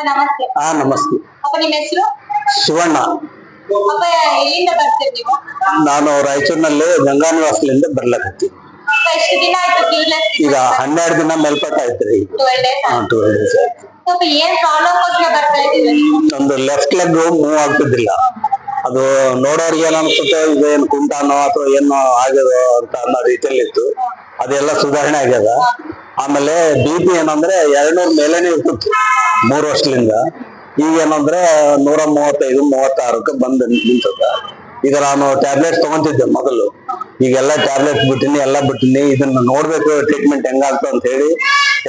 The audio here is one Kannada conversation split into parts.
ನಮಸ್ತೆ. ನಮಸ್ತೆ. ನಿಮ್ಮ ಹೆಸರು? ಶಿವಣ್ಣ. ಎಲ್ಲಿಂದ ಬರ್ತೀರಿ ನೀವು? ನಾನು ರಾಯಚೂರಿನಲ್ಲಿ ಗಂಗಾನಿವಾಸಲಿಂದ ಬರ್ಲಕತ್ತೀನಿ. ಎಷ್ಟು ದಿನ ಆಯ್ತು? ಈಗ 12 ದಿನ ಮೇಲ್ಪಟ್ಟಾಯ್ತ್ರಿ. 12 days. ಏನ್ ಪ್ರಾಬ್ಲಮ್ ಬರ್ತಾ ಇದ್ದೀವಿ? ಒಂದು ಲೆಫ್ಟ್ ಲೆಗ್ ಮೂವ್ ಆಗ್ತಿದ್ದಿಲ್ಲ. ಅದು ನೋಡೋರ್ಗೆ ಏನ್ ಅನ್ಸುತ್ತೆ, ಇದೇನ್ ಕುಂಟಾನೋ ಅಥವಾ ಏನೋ ಆಗ್ಯದೋ ಅಂತ ಅನ್ನೋ ರೀತಿಯಲ್ಲಿ ಇತ್ತು. ಅದೆಲ್ಲ ಸುಧಾರಣೆ ಆಗ್ಯದ. ಆಮೇಲೆ BP ಏನಂದ್ರೆ 200 ಮೇಲೇನೆ ಇರ್ತಿತ್ತು 3 ವರ್ಷದಿಂದ. ಈಗ ಏನಂದ್ರೆ 135-136 ಬಂದ್ ನಿಂತದ. ಈಗ ನಾನು ಟ್ಯಾಬ್ಲೆಟ್ಸ್ ತಗೊಂತಿದ್ದೆ ಮೊದಲು. ಈಗೆಲ್ಲ ಟ್ಯಾಬ್ಲೆಟ್ಸ್ ಬಿಟ್ಟಿನಿ, ಎಲ್ಲ ಬಿಟ್ಟಿನಿ. ಇದನ್ನ ನೋಡ್ಬೇಕು ಟ್ರೀಟ್ಮೆಂಟ್ ಹೆಂಗಾಗ್ತ ಅಂತ ಹೇಳಿ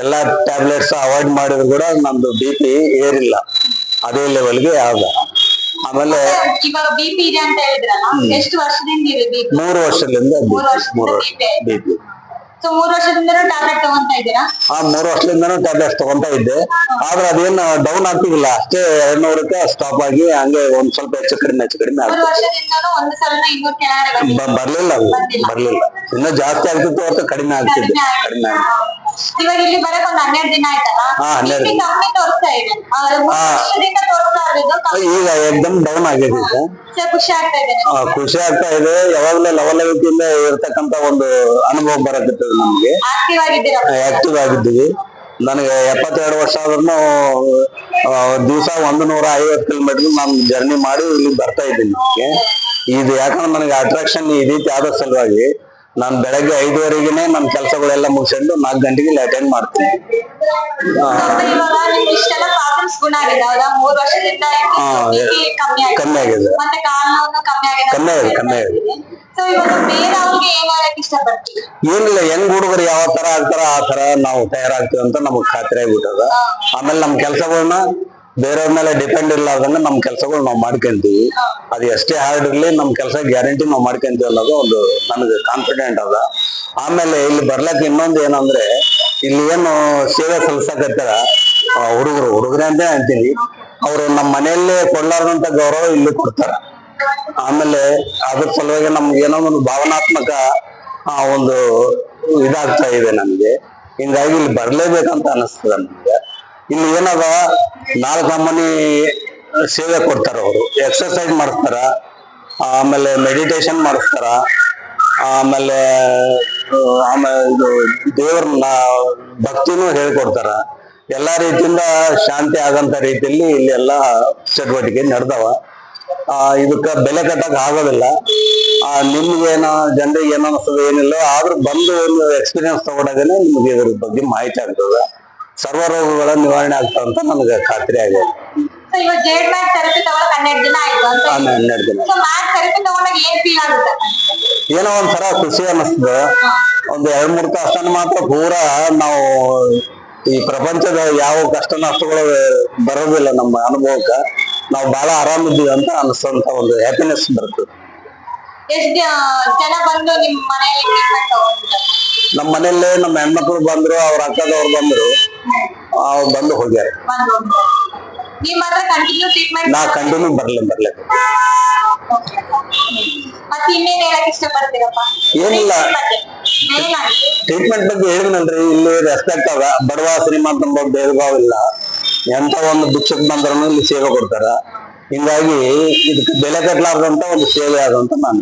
ಎಲ್ಲಾ ಟ್ಯಾಬ್ಲೆಟ್ಸ್ ಅವಾಯ್ಡ್ ಮಾಡಿದ್ರು ಕೂಡ ನಮ್ದು BP ಏರಿಲ್ಲ, ಅದೇ ಲೆವೆಲ್ಗೆ ಆಗ. ಆಮೇಲೆ ಇವಾಗ BP ಇದೆ ಅಂತ ಹೇಳಿದ್ರಲ್ಲ, ಎಷ್ಟು ವರ್ಷದಿಂದ ಇದೆ BP? 3 ವರ್ಷದಿಂದ BP. ಸೊ 3 ವರ್ಷದಿಂದ ಟ್ಯಾಬ್ಲೆಟ್ ತಗೊಂತಾ ಇದ್ದೀರಾ? 3 ವರ್ಷದಿಂದನೂ ಟ್ಯಾಬ್ಲೆಟ್ಸ್ ತಗೊಂತಾ ಇದ್ದೆ. ಆದ್ರೆ ಅದೇನು ಡೌನ್ ಆಗ್ತಿಲ್ಲ, ಅಷ್ಟೇ 200ಕ್ಕೆ ಸ್ಟಾಪ್ ಆಗಿ ಹಂಗೆ ಒಂದ್ ಸ್ವಲ್ಪ ಹೆಚ್ಚು ಕಡಿಮೆ ಬರ್ಲಿಲ್ಲ. ಇನ್ನೂ ಜಾಸ್ತಿ ಆಗ್ತಿತ್ತು ಹೊರತು ಕಡಿಮೆ ಆಗ್ತಿತ್ತು. ಇವಾಗ ಇಲ್ಲಿ ಬರಕ್ ಒಂದ್ 12 ದಿನ ಆಯ್ತಲ್ಲ? 12 ಕಮ್ಮಿ ತೋರಿಸ್ತಾ ಇದೆ. ಈಗ ಎಕ್ದಮ್ ಡೌನ್ ಆಗಿದೆ. ಖುಷಿ ಆಗ್ತಾ ಇದೆ. ಖುಷಿ ಆಗ್ತಾ ಇದೆ. ಯಾವಾಗ್ಲೂ ಲವಲವಿಕೆಯಿಂದ ಇರ್ತಕ್ಕಂತ ಒಂದು ಅನುಭವ ಬರಕತ್ತದ ನಮ್ಗೆ. ಆಕ್ಟಿವ್ ಆಗಿದ್ದೀವಿ. ನನಗೆ 72 ವರ್ಷ ಆದ್ರೂ ದಿವಸ 150 ಕಿಲೋಮೀಟರ್ ನಾನು ಜರ್ನಿ ಮಾಡಿ ಇಲ್ಲಿ ಬರ್ತಾ ಇದ್ದೀನಿ. ಇದು ಯಾಕಂದ್ರೆ ನನಗೆ ಅಟ್ರಾಕ್ಷನ್ ಈ ರೀತಿ ಆದ ಸಲುವಾಗಿ ನಾನು ಬೆಳಗ್ಗೆ 5:30ಗೆನೆ ನನ್ನ ಕೆಲಸಗಳೆಲ್ಲ ಮುಗಿಸ್ಕೊಂಡು 4 ಗಂಟೆಗೆ ಇಲ್ಲಿ ಅಟೆಂಡ್ ಮಾಡ್ತೀನಿ. ಕಮ್ಮಿ ಆಗಿದೆ. ಏನಿಲ್ಲ, ಹೆಂಗ್ ಹುಡುಗರು ಯಾವ ತರ ಆಗ್ತಾರ ಆ ತರ ನಾವು ತಯಾರಾಗ್ತೀವಿ ಅಂತ ನಮಗ್ ಖಾತ್ರಿ ಆಗ್ಬಿಟ್ಟದ. ಆಮೇಲೆ ನಮ್ ಕೆಲ್ಸಗಳನ್ನ ಬೇರೆಯವ್ರ ಮೇಲೆ ಡಿಪೆಂಡ್ ಇರ್ಲಾರ್ದಂಗ ನಮ್ ಕೆಲ್ಸಗಳು ನಾವ್ ಮಾಡ್ಕೊಂತೀವಿ. ಅದು ಎಷ್ಟೇ ಹಾರ್ಡ್ ಇರ್ಲಿ ನಮ್ ಕೆಲಸ ಗ್ಯಾರಂಟಿ ನಾವ್ ಮಾಡ್ಕೊಂತೀವಿ ಅನ್ನೋದು ಒಂದು ನನಗೆ ಕಾನ್ಫಿಡೆಂಟ್ ಅದ. ಆಮೇಲೆ ಇಲ್ಲಿ ಬರ್ಲಕ್ ಇನ್ನೊಂದು ಏನಂದ್ರೆ, ಇಲ್ಲಿ ಏನು ಸೇವೆ ಸಲ್ಲಿಸಕತ್ತಾರ ಹುಡುಗರೇ ಅಂತ ಅಂತೀನಿ, ಅವ್ರು ನಮ್ಮ ಮನೆಯಲ್ಲೇ ಕೊಡ್ಲಾರ್ದಂತ ಗೌರವ ಇಲ್ಲಿ ಕೊಡ್ತಾರ. ಆಮೇಲೆ ಅದ್ರ ಸಲುವಾಗಿ ನಮ್ಗೆ ಏನೋ ಒಂದು ಭಾವನಾತ್ಮಕ ಒಂದು ಇದಾಗ್ತಾ ಇದೆ ನಮ್ಗೆ. ಹಿಂಗಾಗಿ ಇಲ್ಲಿ ಬರ್ಲೇಬೇಕಂತ ಅನಿಸ್ತದ ನಮ್ಗೆ. ಇಲ್ಲಿ ಏನದ 4 ನಮೂನಿ ಸೇವೆ ಕೊಡ್ತಾರ. ಅವರು ಎಕ್ಸರ್ಸೈಸ್ ಮಾಡಿಸ್ತಾರ, ಆಮೇಲೆ ಮೆಡಿಟೇಷನ್ ಮಾಡಿಸ್ತಾರ, ಆಮೇಲೆ ಇದು ದೇವ್ರನ್ನ ಭಕ್ತಿನೂ ಹೇಳ್ಕೊಡ್ತಾರ. ಎಲ್ಲಾ ರೀತಿಯಿಂದ ಶಾಂತಿ ಆಗಂತ ರೀತಿಯಲ್ಲಿ ಇಲ್ಲಿ ಎಲ್ಲಾ ಚಟುವಟಿಕೆ ನಡೆದವ. ಇದಕ್ಕ ಬೆಲೆ ಕಟ್ಟಕ್ ಆಗೋದಿಲ್ಲ. ನಿಮ್ಗೇನೋ ಜನರಿಗೆ ಏನೋ ಅನಿಸ್ತದೆ ಏನಿಲ್ಲ, ಆದ್ರೂ ಬಂದು ಒಂದು ಎಕ್ಸ್ಪೀರಿಯನ್ಸ್ ತಗೊಂಡಾಗನೇ ನಿಮ್ಗೆ ಇದ್ರ ಬಗ್ಗೆ ಮಾಹಿತಿ ಆಗ್ತದ. ಸರ್ವ ರೋಗಗಳ ನಿವಾರಣೆ ಆಗ್ತಾವ ಅಂತ ನನಗೆ ಖಾತ್ರಿ ಆಗಿದೆ. 12 ದಿನ ಏನೋ ಒಂಥರ ಖುಷಿ ಅನ್ನಿಸ್ತದ. ಒಂದು 2-3 ತಾಸನ ಮಾತ್ರ ಪೂರಾ ನಾವು ಈ ಪ್ರಪಂಚದ ಯಾವ ಕಷ್ಟ ನಷ್ಟಗಳು ಬರೋದಿಲ್ಲ ನಮ್ಮ ಅನುಭವಕ್ಕ. ನಾವು ಬಹಳ ಆರಾಮಿದ್ದೀವಿ ಅಂತ ಅನಿಸ್ತಂತ ಒಂದು ಹ್ಯಾಪಿನೆಸ್ ಬರ್ತದೆ. ನಮ್ಮ ಮನೆಯಲ್ಲೇ ನಮ್ಮ ಹೆಣ್ಮಕ್ಳು ಬಂದ್ರು, ಅವ್ರ ಅಕ್ಕದವ್ರು ಬಂದ್ರು, ಅವ್ರು ಬಂದು ಹೋಗ್ಯಾರ. ನಾ ಕಂಟಿನ್ಯೂ ಬರ್ಲಿ. ಏನಿಲ್ಲ, ಟ್ರೀಟ್ಮೆಂಟ್ ಬಗ್ಗೆ ಹೇಳಿದ್ನಲ್ರಿ, ಇಲ್ಲಿ ರೆಸ್ಪೆಕ್ಟ್ ಅದ. ಬಡವ ಶ್ರೀಮಂತ ಭೇದ ಭಾವ ಇಲ್ಲ. ಎಂತ ಒಂದು ಭಿಕ್ಷಕ್ ಬಂದ್ರೂ ಇಲ್ಲಿ ಸೇವೆ ಕೊಡ್ತಾರ. ಹಿಂಗಾಗಿ ಇದಕ್ಕೆ ಬೆಲೆ ಕಟ್ಟಲಾರ್ದಂತ ಒಂದು ಸೇವೆ ಆದಂತ ನಾನು